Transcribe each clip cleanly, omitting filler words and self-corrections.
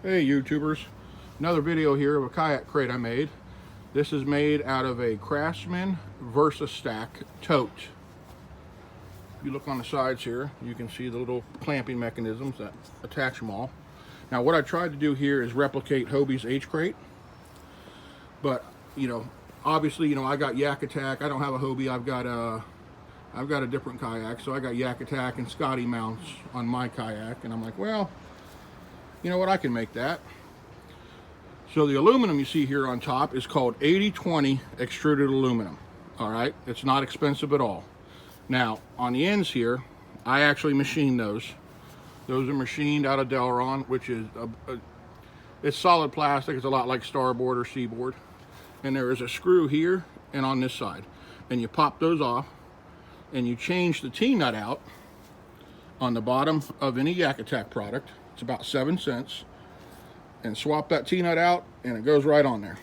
Hey YouTubers, another video here of a kayak crate I made. This is made out of a Craftsman VersaStack tote. If you look on the sides here, you can see the little clamping mechanisms that attach them all. Now what I tried to do here is replicate Hobie's H-Crate, but obviously I got Yak Attack. I don't have a Hobie. I've got a different kayak, so I got Yak Attack and Scotty mounts on my kayak, and I'm like, well, you know what, I can make that. So the aluminum you see here on top is called 80/20 extruded aluminum. All right, it's not expensive at all. Now on the ends here, I actually machined those. Those are machined out of Delron, which is it's solid plastic. It's a lot like Starboard or Seaboard. And there is a screw here and on this side, and you pop those off, and you change the T-nut out on the bottom of any Yak Attack product. It's about 7 cents, and swap that T-nut out, and it goes right on there.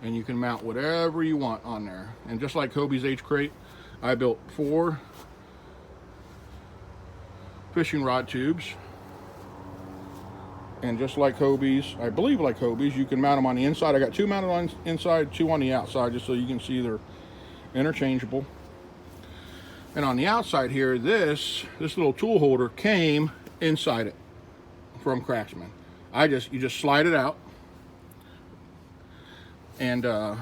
And you can mount whatever you want on there. And just like Hobie's H-Crate, I built 4 fishing rod tubes. And just like Hobie's, I believe like Hobie's, you can mount them on the inside. I got 2 mounted on inside, 2 on the outside, just so you can see they're interchangeable. And on the outside here, this little tool holder came inside it from Craftsman. You just slide it out, and I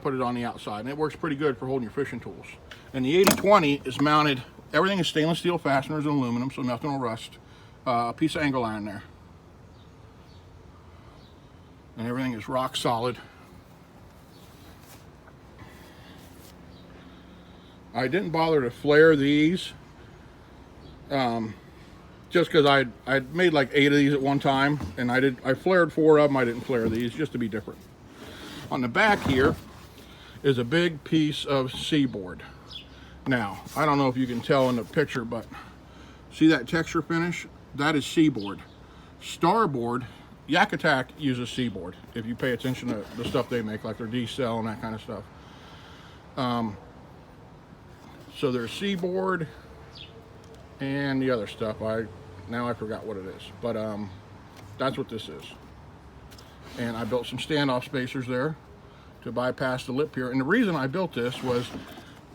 put it on the outside, and it works pretty good for holding your fishing tools. And the 80/20 is mounted. Everything is stainless steel fasteners and aluminum, so nothing will rust. A piece of angle iron there, and everything is rock solid. I didn't bother to flare these, just because I'd made like 8 of these at one time, and I flared 4 of them. I didn't flare these just to be different. On the back here is a big piece of Seaboard. Now I don't know if you can tell in the picture, but see that texture finish? That is Seaboard. Starboard, Yak Attack uses Seaboard. If you pay attention to the stuff they make, like their D-Cell and that kind of stuff. So there's Seaboard and the other stuff. Now I forgot what it is, but that's what this is. And I built some standoff spacers there to bypass the lip here. And the reason I built this was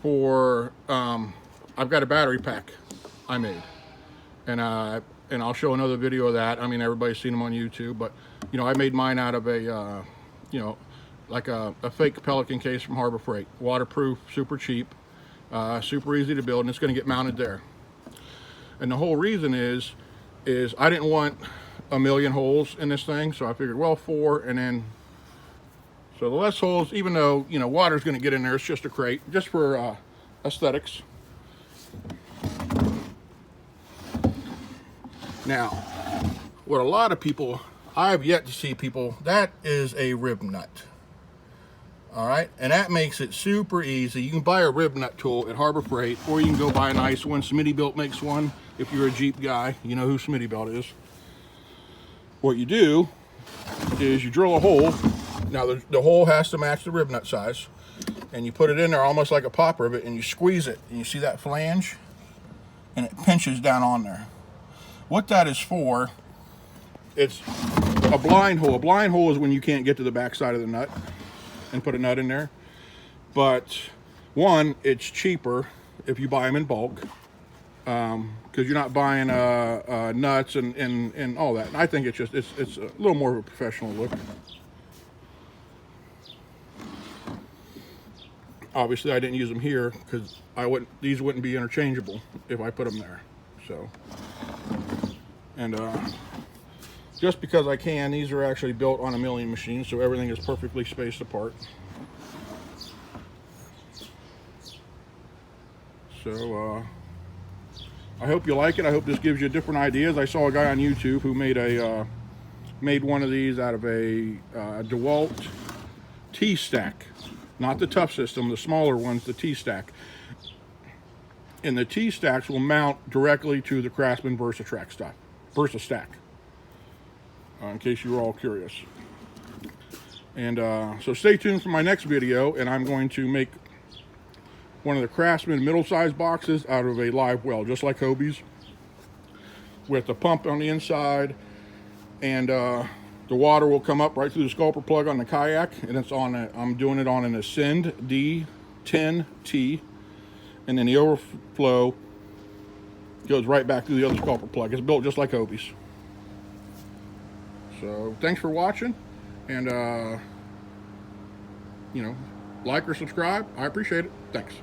for I've got a battery pack I made, and I'll show another video of that. I mean, everybody's seen them on YouTube, but I made mine out of a like a fake Pelican case from Harbor Freight, waterproof, super cheap. Super easy to build, and it's going to get mounted there. And the whole reason is I didn't want a million holes in this thing, so I figured, well, 4, and then so the less holes, even though water's going to get in there, it's just a crate, just for aesthetics. Now, what a lot of people, I've yet to see people, that is a rib nut. All right, and that makes it super easy. You can buy a rib nut tool at Harbor Freight, or you can go buy a nice one. Smittybilt makes one. If you're a Jeep guy, you know who Smittybilt is. What you do is you drill a hole. Now the hole has to match the rib nut size, and you put it in there almost like a pop rivet, and you squeeze it, and you see that flange, and it pinches down on there. What that is for, it's a blind hole. A blind hole is when you can't get to the back side of the nut and put a nut in there. But one, it's cheaper if you buy them in bulk, because you're not buying nuts and all that. And I think it's a little more of a professional look. Obviously I didn't use them here because these wouldn't be interchangeable if I put them there. So, and just because I can, these are actually built on a milling machine, so everything is perfectly spaced apart. So I hope you like it. I hope this gives you different ideas. I saw a guy on YouTube who made one of these out of a DeWalt T-Stack, not the Tough System, the smaller ones, the T-Stack. And the T-Stacks will mount directly to the Craftsman VersaStack. In case you were all curious. And so stay tuned for my next video, and I'm going to make one of the Craftsman middle-sized boxes out of a live well, just like Hobie's. with a pump on the inside, and the water will come up right through the sculper plug on the kayak, and it's on I'm doing it on an Ascend D10T, and then the overflow goes right back through the other sculper plug. It's built just like Hobie's. So thanks for watching, and you know, like or subscribe. I appreciate it. Thanks.